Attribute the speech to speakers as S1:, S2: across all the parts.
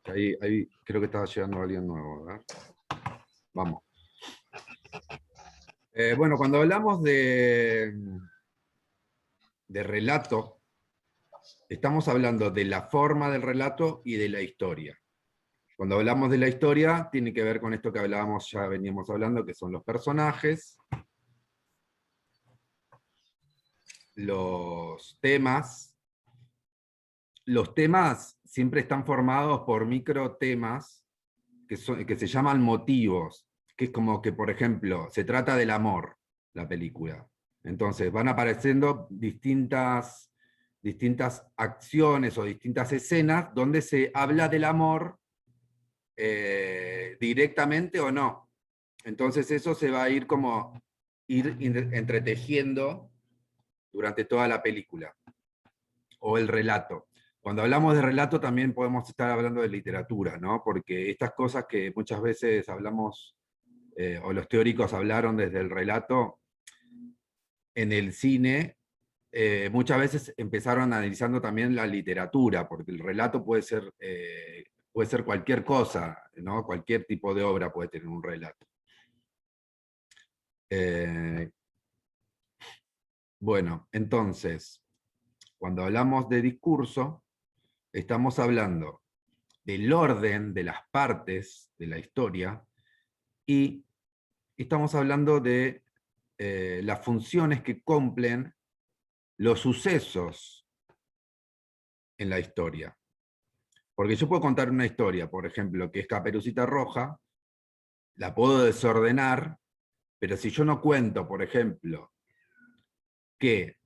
S1: Ahí creo que estaba llegando alguien nuevo. A ver. Vamos. Bueno, cuando hablamos de relato, estamos hablando de la forma del relato y de la historia. Cuando hablamos de la historia, tiene que ver con esto que hablábamos, ya veníamos hablando, que son los personajes, los temas. Los temas siempre están formados por microtemas que se llaman motivos, que es como que, por ejemplo, se trata del amor, la película. Entonces van apareciendo distintas acciones o distintas escenas donde se habla del amor directamente o no. Entonces eso se va a ir como entretejiendo durante toda la película, o el relato. Cuando hablamos de relato también podemos estar hablando de literatura, ¿no? Porque estas cosas que muchas veces hablamos, o los teóricos hablaron desde el relato, en el cine, muchas veces empezaron analizando también la literatura, porque el relato puede ser cualquier cosa, ¿no? Cualquier tipo de obra puede tener un relato. Bueno, entonces, cuando hablamos de discurso, estamos hablando del orden de las partes de la historia y estamos hablando de las funciones que cumplen los sucesos en la historia. Porque yo puedo contar una historia, por ejemplo, que es Caperucita Roja, la puedo desordenar, pero si yo no cuento, por ejemplo, que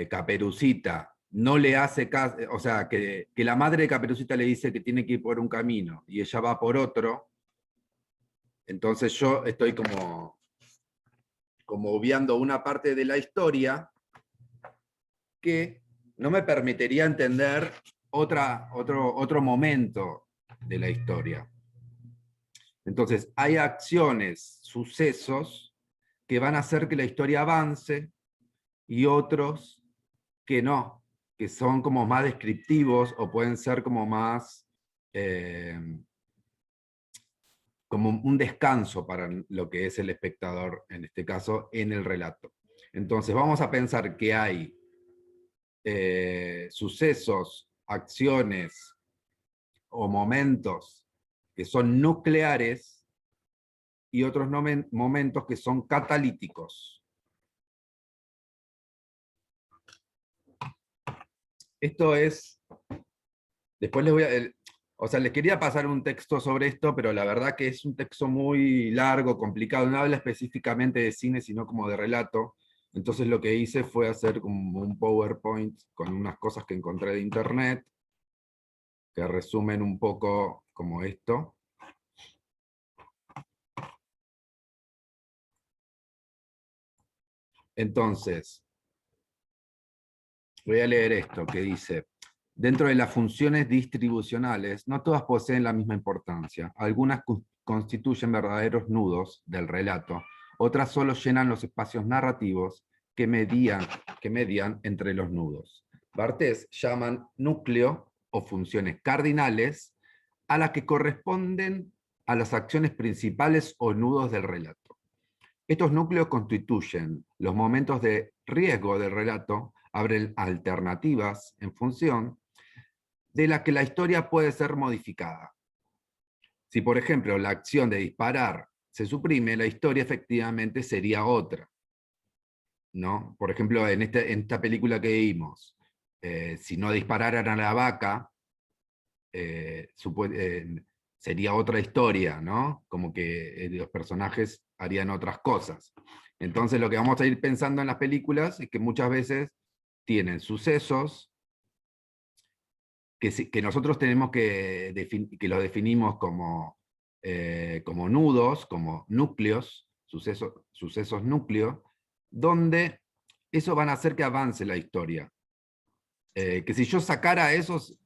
S1: Caperucita no le hace caso, o sea, que la madre de Caperucita le dice que tiene que ir por un camino y ella va por otro, entonces yo estoy como obviando una parte de la historia que no me permitiría entender otro momento de la historia. Entonces, hay acciones, sucesos, que van a hacer que la historia avance, y otros que no, que son como más descriptivos, o pueden ser como más, como un descanso para lo que es el espectador, en este caso, en el relato. Entonces, vamos a pensar que hay sucesos, acciones o momentos que son nucleares y otros momentos que son catalíticos. Esto es, después les voy a, o sea, les quería pasar un texto sobre esto, pero la verdad que es un texto muy largo, complicado, no habla específicamente de cine, sino como de relato. Entonces lo que hice fue hacer como un PowerPoint con unas cosas que encontré de internet, que resumen un poco como esto. Entonces, voy a leer esto que dice: dentro de las funciones distribucionales, no todas poseen la misma importancia. Algunas constituyen verdaderos nudos del relato, otras solo llenan los espacios narrativos que median entre los nudos. Barthes llaman núcleo o funciones cardinales a las que corresponden a las acciones principales o nudos del relato. Estos núcleos constituyen los momentos de riesgo del relato, abren alternativas en función de la que la historia puede ser modificada. Si, por ejemplo, la acción de disparar se suprime, la historia efectivamente sería otra, ¿no? Por ejemplo, en esta película que vimos, si no dispararan a la vaca, sería otra historia, ¿no? Como que los personajes harían otras cosas. Entonces lo que vamos a ir pensando en las películas es que muchas veces tienen sucesos que nosotros tenemos que los definimos como nudos, como núcleos, sucesos núcleos, donde eso van a hacer que avance la historia. Que si yo sacara esos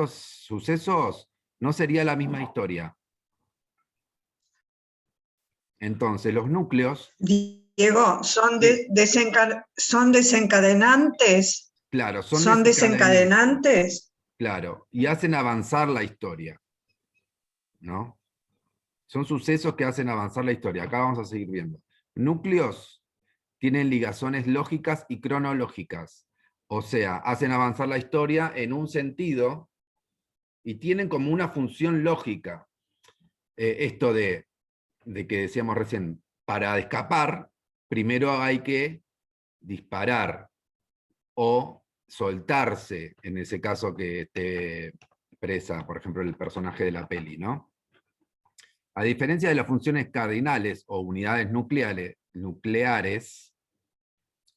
S1: sucesos, no sería la misma historia. Entonces, los núcleos...
S2: Diego, ¿son desencadenantes?
S1: Claro,
S2: ¿Son desencadenantes?
S1: Claro, y hacen avanzar la historia. ¿no? Son sucesos que hacen avanzar la historia. Acá vamos a seguir viendo. Núcleos tienen ligazones lógicas y cronológicas. O sea, hacen avanzar la historia en un sentido y tienen como una función lógica. Esto de que decíamos recién, para escapar, primero hay que disparar o soltarse, en ese caso que esté presa, por ejemplo, el personaje de la peli, ¿no? A diferencia de las funciones cardinales o unidades nucleares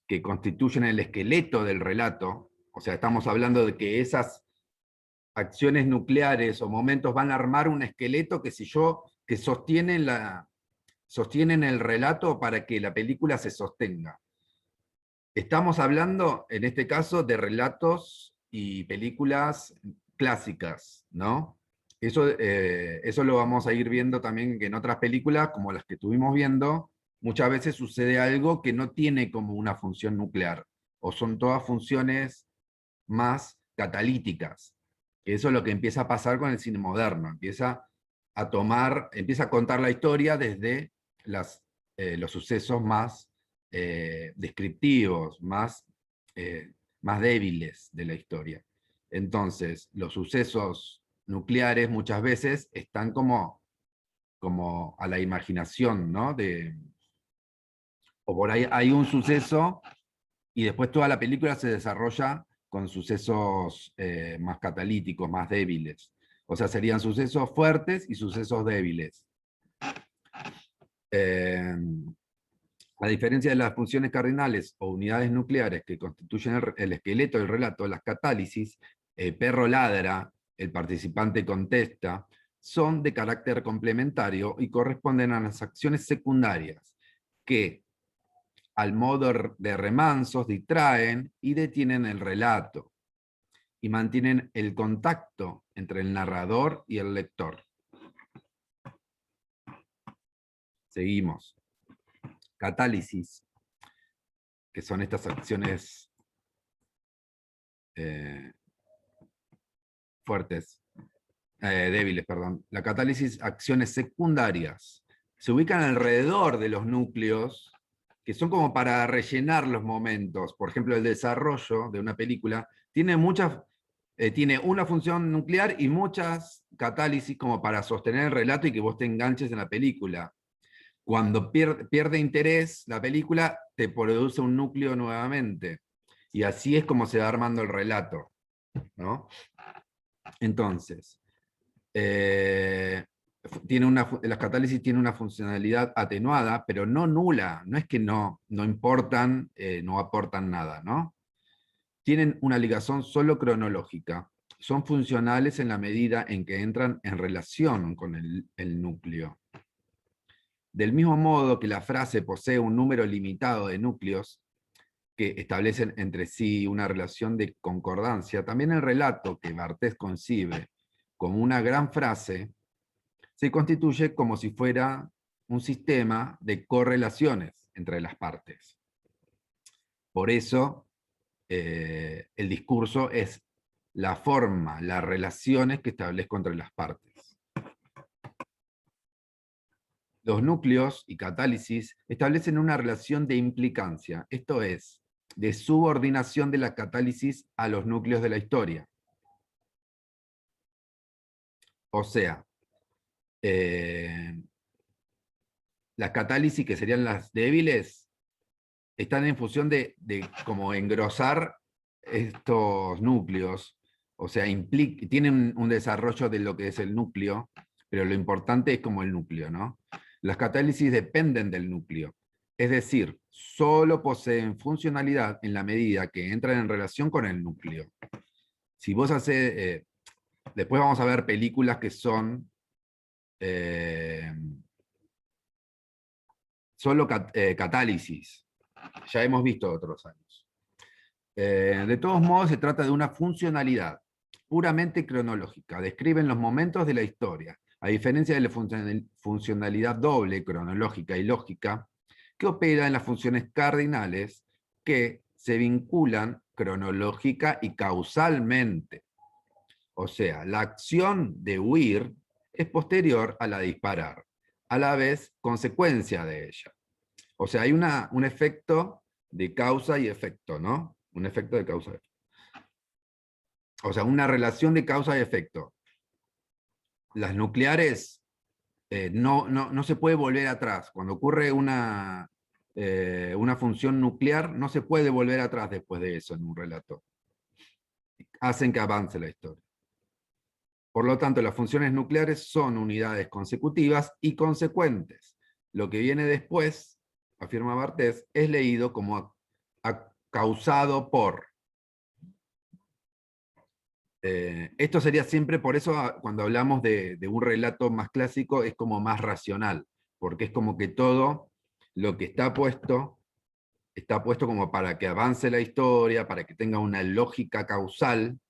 S1: que constituyen el esqueleto del relato, o sea, estamos hablando de que esas acciones nucleares o momentos van a armar un esqueleto que sostienen el relato para que la película se sostenga. Estamos hablando, en este caso, de relatos y películas clásicas, ¿no? Eso lo vamos a ir viendo también que en otras películas, como las que estuvimos viendo, muchas veces sucede algo que no tiene como una función nuclear, o son todas funciones más catalíticas. Eso es lo que empieza a pasar con el cine moderno, empieza a contar la historia desde los sucesos más descriptivos, más débiles de la historia. Entonces, los sucesos nucleares muchas veces están como a la imaginación, ¿no? O por ahí hay un suceso y después toda la película se desarrolla con sucesos más catalíticos, más débiles. O sea, serían sucesos fuertes y sucesos débiles. A diferencia de las funciones cardinales o unidades nucleares que constituyen el esqueleto del relato, las catálisis, el perro ladra, el participante contesta, son de carácter complementario y corresponden a las acciones secundarias que, al modo de remansos, distraen y detienen el relato y mantienen el contacto entre el narrador y el lector. Seguimos. Catálisis, que son estas acciones débiles, perdón. La catálisis, acciones secundarias, se ubican alrededor de los núcleos, que son como para rellenar los momentos. Por ejemplo, el desarrollo de una película tiene una función nuclear y muchas catálisis como para sostener el relato y que vos te enganches en la película. Cuando pierde interés la película, te produce un núcleo nuevamente. Y así es como se va armando el relato, ¿no? Entonces, las catálisis tienen una funcionalidad atenuada, pero no nula. No es que no importan, no aportan nada, ¿no? Tienen una ligación solo cronológica. Son funcionales en la medida en que entran en relación con el núcleo. Del mismo modo que la frase posee un número limitado de núcleos que establecen entre sí una relación de concordancia, también el relato que Barthes concibe como una gran frase se constituye como si fuera un sistema de correlaciones entre las partes. Por eso, el discurso es la forma, las relaciones que establezco entre las partes. Los núcleos y catálisis establecen una relación de implicancia, esto es, de subordinación de la catálisis a los núcleos de la historia. O sea, las catálisis, que serían las débiles, están en función de como engrosar estos núcleos, o sea, tienen un desarrollo de lo que es el núcleo, pero lo importante es como el núcleo, ¿no? Las catálisis dependen del núcleo, es decir, solo poseen funcionalidad en la medida que entran en relación con el núcleo. Si vos haces, después vamos a ver películas que son solo catálisis, ya hemos visto otros años. De todos modos, se trata de una funcionalidad puramente cronológica. Describen los momentos de la historia, a diferencia de la funcionalidad doble, cronológica y lógica, que opera en las funciones cardinales que se vinculan cronológica y causalmente. O sea, la acción de huir es posterior a la de disparar, a la vez consecuencia de ella. O sea, hay un efecto de causa y efecto, ¿no? Un efecto de causa y efecto. O sea, una relación de causa y efecto. Las nucleares no se puede volver atrás. Cuando ocurre una función nuclear, no se puede volver atrás después de eso en un relato. Hacen que avance la historia. Por lo tanto, las funciones nucleares son unidades consecutivas y consecuentes. Lo que viene después, afirma Barthes, es leído como causado por. Esto sería siempre, por eso cuando hablamos de un relato más clásico, es como más racional, porque es como que todo lo que está puesto como para que avance la historia, para que tenga una lógica causal,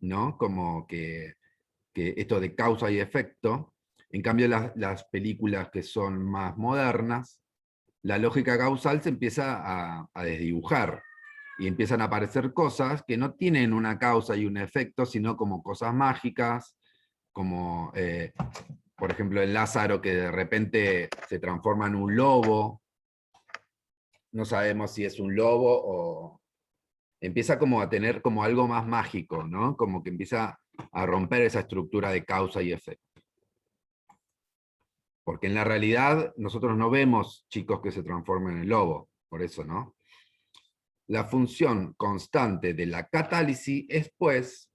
S1: ¿no? Como que esto de causa y efecto. En cambio, las películas que son más modernas, la lógica causal se empieza a desdibujar, y empiezan a aparecer cosas que no tienen una causa y un efecto, sino como cosas mágicas, como, por ejemplo, el Lázaro que de repente se transforma en un lobo. No sabemos si es un lobo o... Empieza como a tener como algo más mágico, ¿no? Como que empieza a romper esa estructura de causa y efecto. Porque en la realidad nosotros no vemos chicos que se transformen en lobo, por eso, ¿no? La función constante de la catálisis es, pues,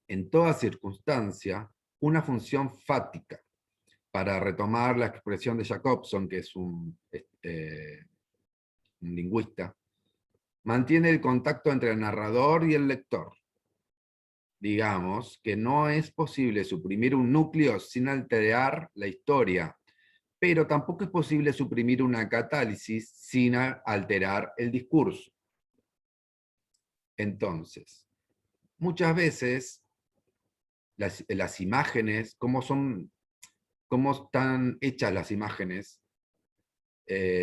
S1: en toda circunstancia, una función fática. Para retomar la expresión de Jacobson, que es un lingüista, mantiene el contacto entre el narrador y el lector. Digamos que no es posible suprimir un núcleo sin alterar la historia, pero tampoco es posible suprimir una catálisis sin alterar el discurso. Entonces, muchas veces las imágenes, cómo están hechas las imágenes,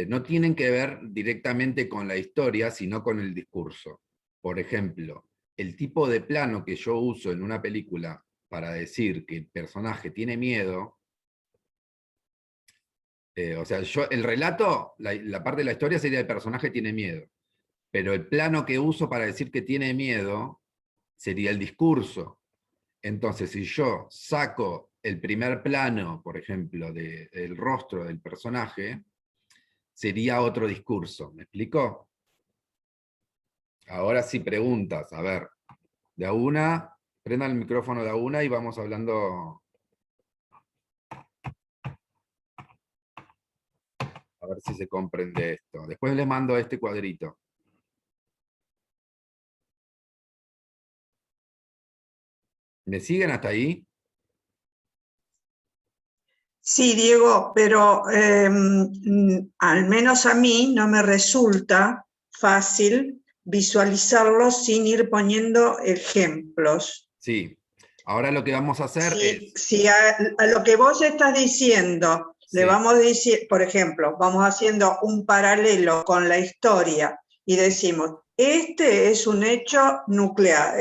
S1: no tienen que ver directamente con la historia, sino con el discurso. Por ejemplo, el tipo de plano que yo uso en una película para decir que el personaje tiene miedo, o sea, el relato, la parte de la historia sería el personaje tiene miedo, pero el plano que uso para decir que tiene miedo sería el discurso. Entonces, si yo saco el primer plano, por ejemplo, del rostro del personaje, sería otro discurso. ¿Me explico? Ahora sí preguntas, a ver, de a una, prendan el micrófono de a una y vamos hablando. A ver si se comprende esto. Después les mando este cuadrito. ¿Me siguen hasta ahí?
S2: Sí, Diego, pero al menos a mí no me resulta fácil visualizarlo sin ir poniendo ejemplos.
S1: Sí. Ahora lo que vamos a hacer es...
S2: Si a lo que vos estás diciendo,
S1: Sí.
S2: le vamos a decir, por ejemplo, vamos haciendo un paralelo con la historia y decimos, este es un hecho nuclear,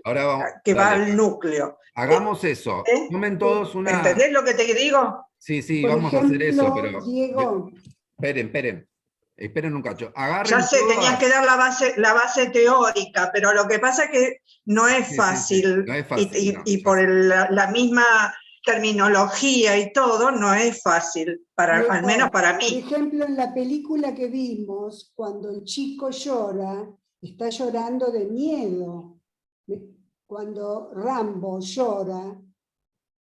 S1: Ahora vamos,
S2: que va
S1: dale.
S2: al núcleo.
S1: Hagamos eso. Tomen todos una...
S2: ¿Entendés lo que te digo?
S1: Sí,
S3: Por
S1: vamos a hacer eso,
S3: ejemplo,
S1: pero...
S3: Diego,
S1: Esperen un cacho.
S2: Ya
S1: Agarren
S2: sé,
S1: todas...
S2: tenías que dar la base teórica, pero lo que pasa es que no es
S1: Sí,
S2: fácil,
S1: no es fácil, no,
S2: y
S1: ya
S2: por
S1: sé.
S2: la misma terminología y todo, no es fácil, al menos para
S3: por
S2: mí.
S3: ejemplo, en la película que vimos, cuando el chico llora, está llorando de miedo. Cuando Rambo llora,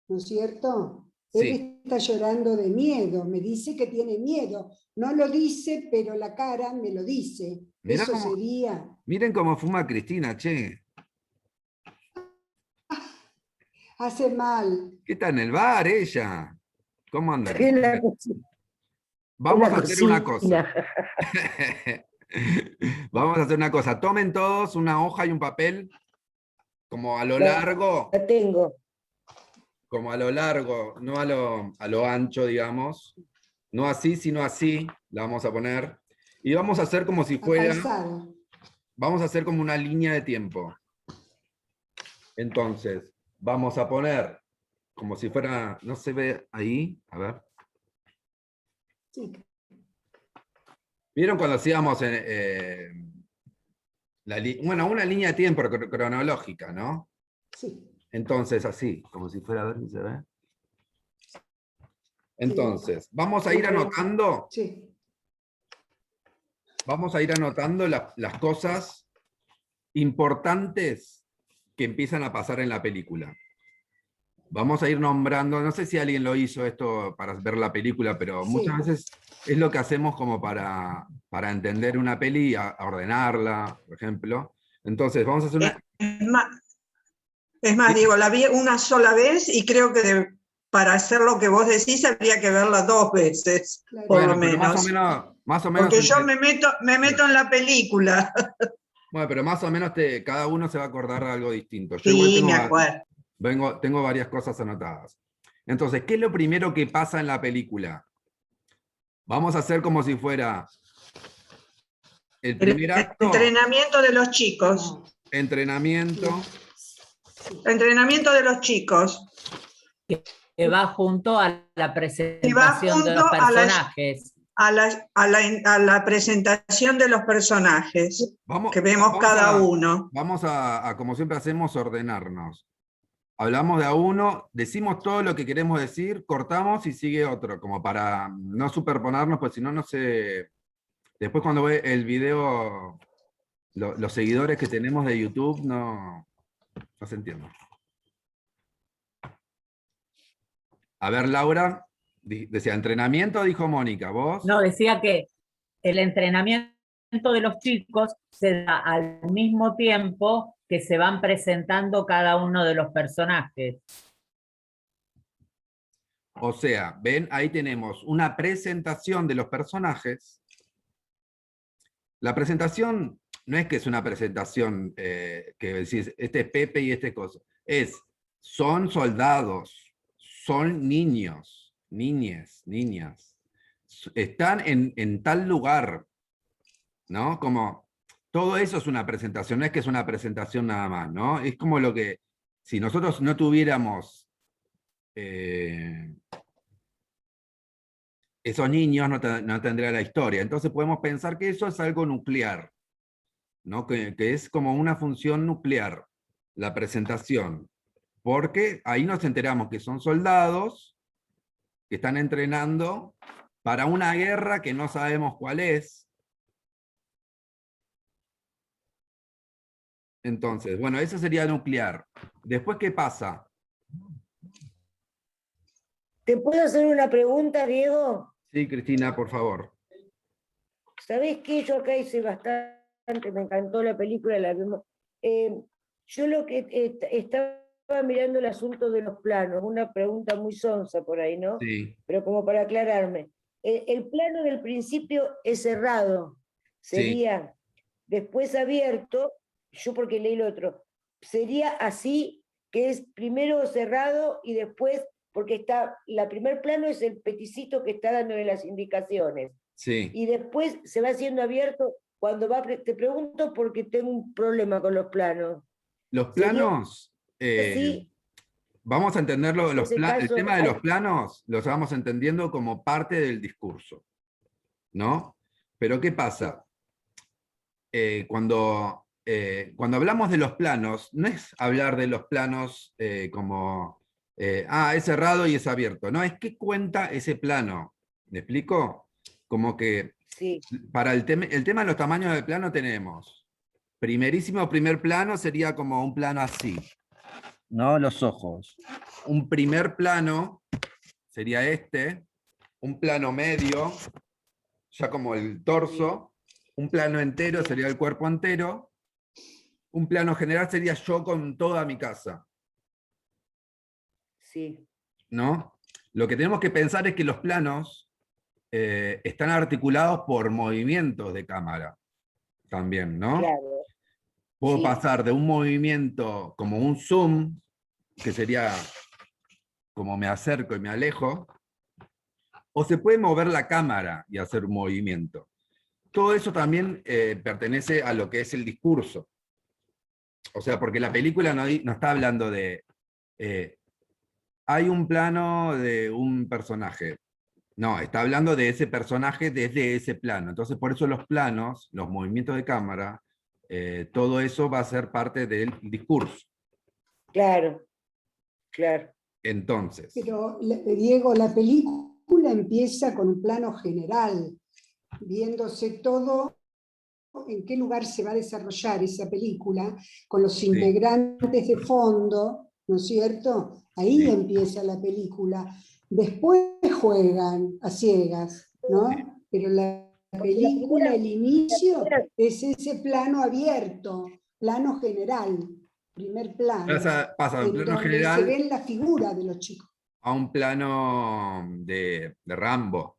S3: ¿no es cierto?
S1: Sí.
S3: Él está llorando de miedo, me dice que tiene miedo. No lo dice, pero la cara me lo dice.
S1: Mirá
S3: Eso
S1: cómo,
S3: sería...
S1: miren cómo fuma Cristina, che.
S3: Hace mal.
S1: ¿Qué está en el bar ella? ¿Cómo anda,
S4: En la
S1: Cristina?
S4: cocina.
S1: Vamos a hacer una cosa. Vamos a hacer una cosa. Tomen todos una hoja y un papel, como a lo largo,
S4: La tengo.
S1: no a lo ancho, digamos. No así, sino así, la vamos a poner. Y vamos a hacer como si fuera,
S3: Apaisado.
S1: vamos a hacer como una línea de tiempo. Entonces, vamos a poner como si fuera, no se ve ahí, a ver.
S3: Sí,
S1: ¿Vieron cuando hacíamos bueno, una línea de tiempo cronológica, ¿no?
S3: sí.
S1: Entonces, así, como si fuera, a ver si se ve.
S3: Sí,
S1: Entonces, vamos a
S3: ahí
S1: ir
S3: podemos-
S1: anotando,
S3: Sí,
S1: vamos a ir anotando las cosas importantes que empiezan a pasar en la película. Vamos a ir nombrando, no sé si alguien lo hizo esto para ver la película, pero muchas
S3: sí.
S1: veces es lo que hacemos como para entender una peli, a ordenarla, por ejemplo. Entonces, vamos a hacer una...
S2: Es más, Diego, la vi una sola vez y creo que para hacer lo que vos decís habría que verla 2 veces,
S3: Claro.
S2: por
S1: Bueno,
S2: lo
S1: pero
S2: menos.
S1: más o menos
S2: Porque yo me meto en la película.
S1: bueno, pero más o menos cada uno se va a acordar de algo distinto. Yo igual
S2: Sí, me acuerdo.
S1: tengo varias cosas anotadas. Entonces, ¿qué es lo primero que pasa en la película? Vamos a hacer como si fuera el
S2: El
S1: primer acto,
S2: entrenamiento de los chicos.
S3: No,
S1: entrenamiento,
S3: sí.
S2: Entrenamiento de los chicos.
S4: Que va junto a la
S2: Y va
S4: presentación de
S2: junto
S4: los
S2: a
S4: personajes.
S2: la presentación de los personajes que vemos cada uno.
S1: Vamos a, como siempre hacemos, ordenarnos. Hablamos de a uno, decimos todo lo que queremos decir, cortamos y sigue otro, como para no superponernos, pues si no, no se... Después cuando ve el video, los seguidores que tenemos de YouTube no se entienden. A ver, Laura, decía entrenamiento, dijo Mónica, ¿vos?
S4: No, decía que el entrenamiento de los chicos se da al mismo tiempo que se van presentando cada uno de los personajes.
S1: O sea, ven, ahí tenemos una presentación de los personajes. La presentación no es que es una presentación que decís, este es Pepe y este es cosa. Son soldados, son niños, niñas. Están en tal lugar, ¿no? Como, todo eso es una presentación, no es que es una presentación nada más, ¿no? Es como lo que, si nosotros no tuviéramos esos niños, no tendría la historia. Entonces podemos pensar que eso es algo nuclear, ¿no? Que es como una función nuclear, la presentación. Porque ahí nos enteramos que son soldados que están entrenando para una guerra que no sabemos cuál es. Entonces, bueno, eso sería nuclear. Después, ¿qué pasa?
S5: ¿Te puedo hacer una pregunta, Diego?
S1: Sí, Cristina, por favor.
S5: ¿Sabés qué? Yo acá hice bastante, me encantó la película, la vimos. Yo lo que estaba mirando el asunto de los planos, una pregunta muy sonsa por ahí, ¿no?
S1: Sí,
S5: Pero como para aclararme. El plano del principio es cerrado,
S1: sí,
S5: sería después abierto, yo porque leí lo otro, sería así, que es primero cerrado y después, porque la primer plano es el peticito que está dándole las indicaciones.
S1: sí.
S5: Y después se va haciendo abierto cuando va, te pregunto porque tengo un problema con los planos.
S1: Los
S5: Sería
S1: planos,
S5: así,
S1: vamos a entenderlo,
S5: en ese
S1: el
S5: caso,
S1: tema de los planos los vamos entendiendo como parte del discurso, ¿no? Pero ¿qué pasa? Cuando hablamos de los planos, no es hablar de los planos como, es cerrado y es abierto, no, es qué cuenta ese plano, ¿me explico? Como que
S5: sí,
S1: para el tema de los tamaños del plano tenemos, primer plano sería como un plano así, ¿no? Los ojos. Un primer plano sería este, un plano medio, ya como el torso, un plano entero sería el cuerpo entero, un plano general sería yo con toda mi casa,
S5: sí,
S1: ¿no? Lo que tenemos que pensar es que los planos están articulados por movimientos de cámara también, ¿no?
S5: claro.
S1: Puedo
S5: Sí.
S1: pasar de un movimiento como un zoom, que sería como me acerco y me alejo, o se puede mover la cámara y hacer un movimiento. Todo eso también pertenece a lo que es el discurso. O sea, porque la película no está hablando de hay un plano de un personaje. No, está hablando de ese personaje desde ese plano. Entonces, por eso los planos, los movimientos de cámara, todo eso va a ser parte del discurso.
S5: Claro, claro.
S1: Entonces,
S3: Pero, Diego, la película empieza con un plano general, viéndose todo en qué lugar se va a desarrollar esa película, con los integrantes de fondo, ¿no es cierto? Ahí
S1: Sí.
S3: empieza la película. Después juegan a ciegas, ¿no? Pero la película, el inicio, es ese plano abierto, plano general, primer plano,
S1: pasa de un
S3: en
S1: plano
S3: donde se
S1: general
S3: ven la figura de los chicos.
S1: a un plano de Rambo.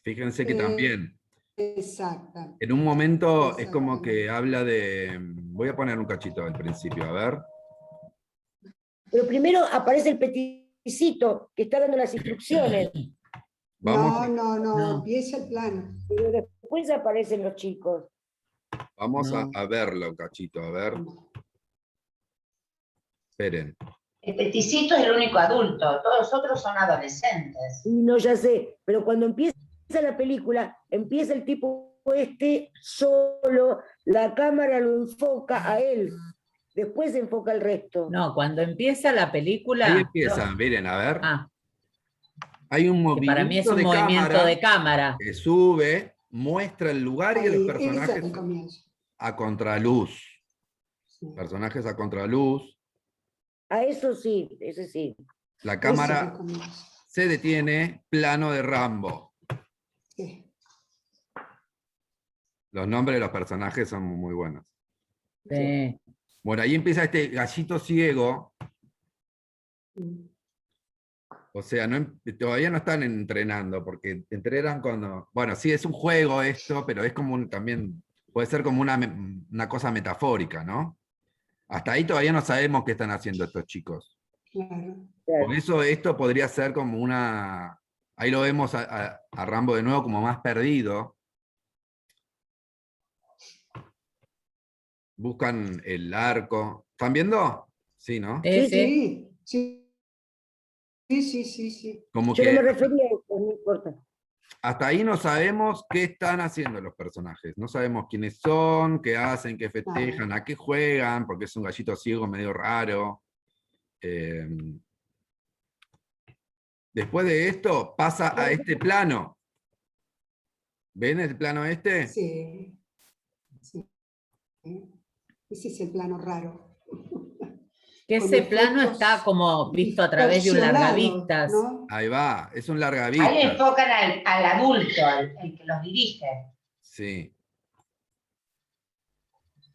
S1: Fíjense que también,
S3: Exacta.
S1: en un momento es como
S3: Exactamente.
S1: que habla de... Voy a poner un cachito al principio, a ver.
S5: Pero primero aparece el peticito que está dando las instrucciones,
S1: Vamos,
S3: No, empieza el plano.
S5: pero después aparecen los chicos.
S1: vamos
S4: No.
S1: a verlo, cachito, a ver. Esperen.
S6: El peticito es el único adulto, todos los otros son adolescentes.
S5: Y no, ya sé, pero cuando empieza la película, empieza el tipo solo, la cámara lo enfoca a él, después se enfoca el resto.
S4: No, cuando empieza la película...
S1: Ahí empieza, miren, a ver.
S4: Ah,
S1: Hay un
S4: que
S1: movimiento
S4: para mí es un
S1: de
S4: movimiento
S1: cámara
S4: de cámara.
S1: que sube, muestra el lugar y a los
S3: Ahí, ese es
S1: personajes
S3: el comienzo.
S1: a contraluz.
S3: Sí.
S1: Personajes a contraluz.
S5: A eso sí, ese sí.
S1: La
S3: Ese es el
S1: cámara
S3: comienzo.
S1: se detiene, plano de Rambo.
S3: Sí.
S1: Los nombres de los personajes son muy buenos.
S4: Sí.
S1: Bueno, ahí empieza este gallito ciego. O sea, todavía no están entrenando, porque entrenan cuando... Bueno, sí, es un juego esto, pero es como también, puede ser como una cosa metafórica, ¿no? Hasta ahí todavía no sabemos qué están haciendo estos chicos.
S3: Claro.
S1: Por eso esto podría ser como una... Ahí lo vemos a Rambo de nuevo como más perdido. Buscan el arco. ¿Están viendo? Sí, ¿no?
S5: Sí,
S3: Sí, sí. Sí.
S1: Como
S5: Yo no
S1: que
S5: me refería a eso, no importa.
S1: hasta ahí no sabemos qué están haciendo los personajes. No sabemos quiénes son, qué hacen, qué festejan, a qué juegan, porque es un gallito ciego medio raro. Después de esto pasa a este plano. ¿Ven el plano este?
S3: Sí. Ese es el plano raro.
S4: Que
S3: Con
S4: ese plano
S3: efectos
S4: está como visto a través de un
S3: distorsionados,
S4: largavistas.
S3: ¿no?
S1: Ahí va, es un larga
S6: Ahí
S1: vista.
S6: enfocan al adulto, el que los dirige.
S1: Sí.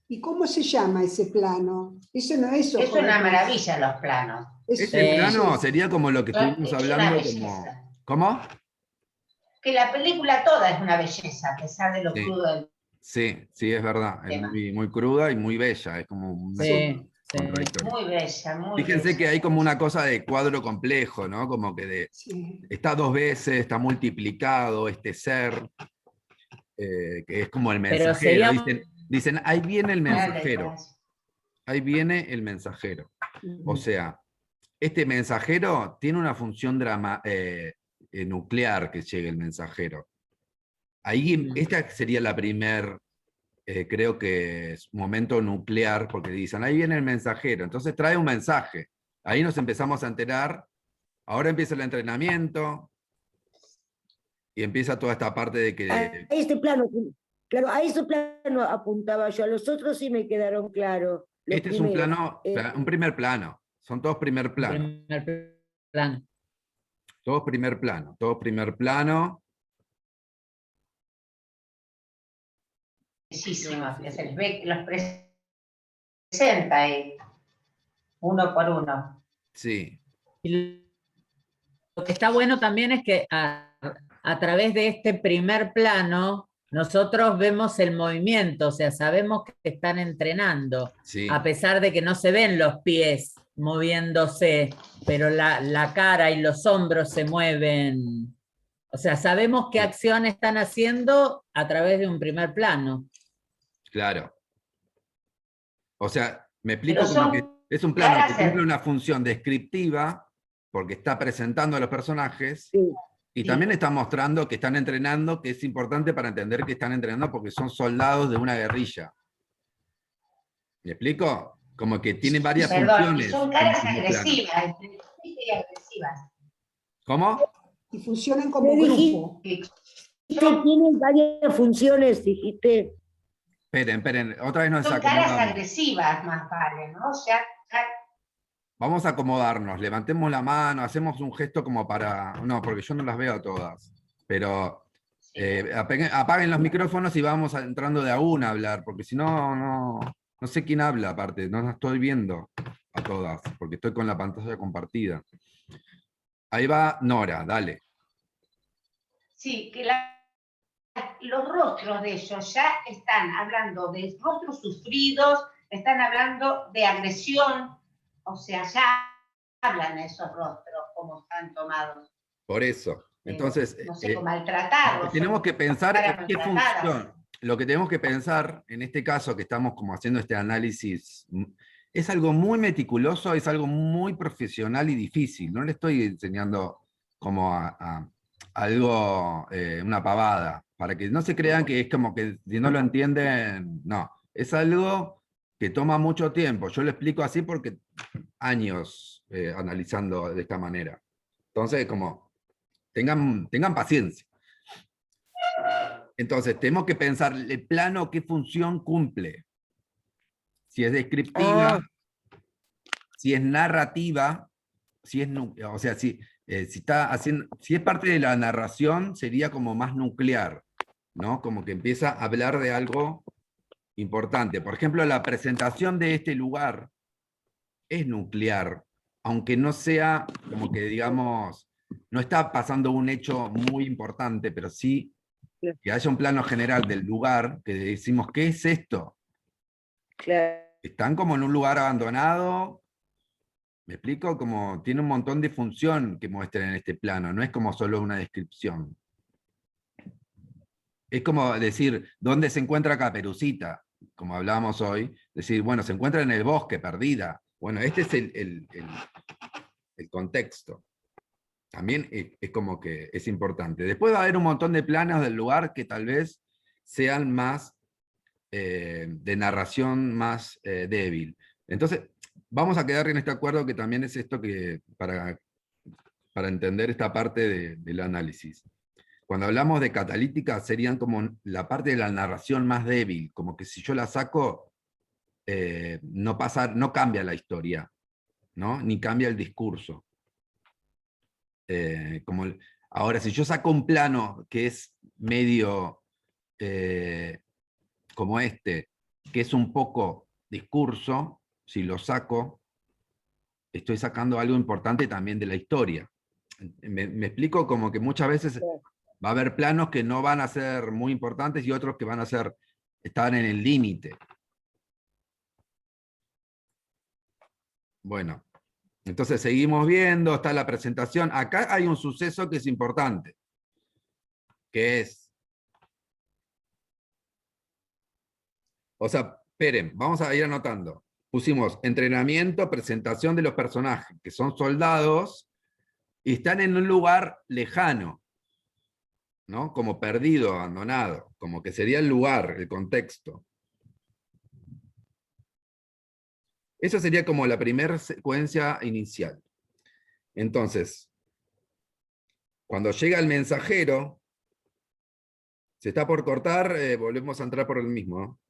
S3: ¿Y cómo se llama ese plano? Eso no es
S6: Es
S3: ojo de
S6: una
S3: pez.
S6: maravilla los planos.
S1: Ese
S3: Es
S1: plano sería como lo que estuvimos
S6: Es una
S1: hablando
S6: belleza.
S1: como... ¿Cómo?
S6: Que la película toda es una belleza, a pesar de lo
S1: Sí.
S6: crudo del
S1: Sí, es verdad. Es
S6: tema.
S1: muy cruda y muy bella. Es como una
S4: Sí,
S1: cosa
S4: sí.
S1: contradictoria.
S6: Muy bella, muy
S1: Fíjense
S6: bella.
S1: que hay como una cosa de cuadro complejo, ¿no? Como que
S3: Sí.
S1: está dos veces, está multiplicado este ser, que es como el
S4: Pero
S1: mensajero.
S4: sería-
S1: Dicen, ahí viene el
S6: Dale,
S1: mensajero.
S6: dale.
S1: Ahí viene el mensajero. O sea, este mensajero tiene una función nuclear que llegue el mensajero. Ahí, esta sería la primer, creo que es momento nuclear, porque dicen, ahí viene el mensajero, entonces trae un mensaje. Ahí nos empezamos a enterar, ahora empieza el entrenamiento, y empieza toda esta parte de que...
S5: A este plano, claro, a ese plano apuntaba yo, a los otros sí me quedaron claros. los
S1: Este es un
S5: primeros.
S1: plano, un primer plano, son todos primer plano.
S4: primer plano.
S1: Todos primer plano.
S6: Bellísimos, que se les ve, los presenta ahí, uno por uno.
S1: Sí,
S4: Y lo que está bueno también es que a través de este primer plano nosotros vemos el movimiento, o sea, sabemos que están entrenando,
S1: sí.
S4: a pesar de que no se ven los pies moviéndose, pero la cara y los hombros se mueven. O sea, sabemos qué acción están haciendo a través de un primer plano.
S1: Claro. O sea, me explico
S6: Pero
S1: como
S6: son
S1: que Es un plano que
S6: Claro,
S1: cumple una función descriptiva, porque está presentando a los personajes,
S5: Sí.
S1: y
S6: Sí.
S1: también está mostrando que están entrenando, que es importante para entender que están entrenando porque son soldados de una guerrilla. ¿Me explico? Como que tienen varias
S6: Perdón, y
S1: funciones
S6: son
S1: en
S6: caras
S1: el plano.
S6: agresivas, y agresivas.
S1: ¿Cómo?
S3: Y funcionan como
S5: Me dijiste
S3: grupo.
S6: Que
S5: que tienen varias funciones, dijiste.
S1: Esperen, otra vez nos
S6: son caras
S1: acomodamos.
S6: agresivas, más vale, ¿no? O sea,
S1: Vamos a acomodarnos, levantemos la mano, hacemos un gesto como para... No, porque yo no las veo todas. Pero apaguen los micrófonos y vamos entrando de a una a hablar, porque si no, no sé quién habla aparte, no las estoy viendo a todas, porque estoy con la pantalla compartida. Ahí va Nora, dale.
S6: sí, que los rostros de ellos ya están hablando de rostros sufridos, están hablando de agresión, o sea, ya hablan esos rostros como están tomados.
S1: Por eso. Entonces,
S6: No sé, como maltratados.
S1: tenemos que pensar
S6: caras
S1: en qué
S6: maltratadas.
S1: función. Lo que tenemos que pensar, en este caso que estamos como haciendo este análisis, es algo muy meticuloso, es algo muy profesional y difícil. No le estoy enseñando como a algo, una pavada, para que no se crean que es como que si no lo entienden, no. Es algo que toma mucho tiempo. Yo lo explico así porque años analizando de esta manera. Entonces, como... Tengan paciencia. Entonces, tenemos que pensar el plano, qué función cumple. Si es descriptiva, si es narrativa, si es, o sea, si está haciendo, si es parte de la narración, sería como más nuclear, ¿no? Como que empieza a hablar de algo importante. Por ejemplo, la presentación de este lugar es nuclear, aunque no sea como que, digamos, no está pasando un hecho muy importante, pero sí que haya un plano general del lugar, que decimos, ¿qué es esto?
S5: Claro.
S1: Están como en un lugar abandonado, ¿me explico? Como tiene un montón de función que muestran en este plano, no es como solo una descripción. Es como decir, ¿dónde se encuentra Caperucita? Como hablábamos hoy, decir, bueno, se encuentra en el bosque, perdida. Bueno, este es el contexto. También es como que es importante. Después va a haber un montón de planos del lugar que tal vez sean más de narración más débil. Entonces, vamos a quedar en este acuerdo que también es esto que para entender esta parte del análisis. Cuando hablamos de catalítica, serían como la parte de la narración más débil, como que si yo la saco, no cambia la historia, ¿no? Ni cambia el discurso. Ahora, si yo saco un plano que es medio como este, que es un poco discurso, si lo saco, estoy sacando algo importante también de la historia. Me explico como que muchas veces va a haber planos que no van a ser muy importantes y otros que van a estar en el límite. Bueno. Entonces seguimos viendo, está la presentación. Acá hay un suceso que es importante, que es... O sea, esperen, vamos a ir anotando. Pusimos entrenamiento, presentación de los personajes, que son soldados, y están en un lugar lejano, ¿no? Como perdido, abandonado, como que sería el lugar, el contexto. Eso sería como la primera secuencia inicial. Entonces, cuando llega el mensajero, se está por cortar, volvemos a entrar por el mismo, ¿no?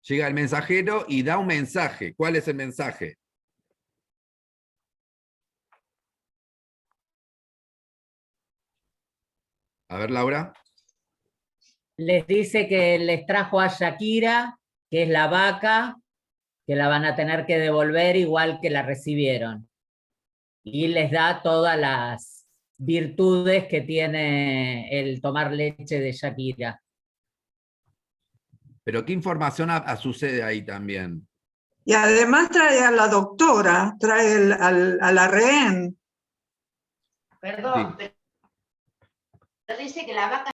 S1: Llega el mensajero y da un mensaje. ¿Cuál es el mensaje? A ver, Laura.
S4: Les dice que les trajo a Shakira, que es la vaca, que la van a tener que devolver igual que la recibieron. Y les da todas las virtudes que tiene el tomar leche de Shakira.
S1: Pero ¿qué información sucede ahí también?
S2: Y además trae a la doctora, trae a la rehén.
S6: Perdón,
S1: Sí.
S6: pero dice que la vaca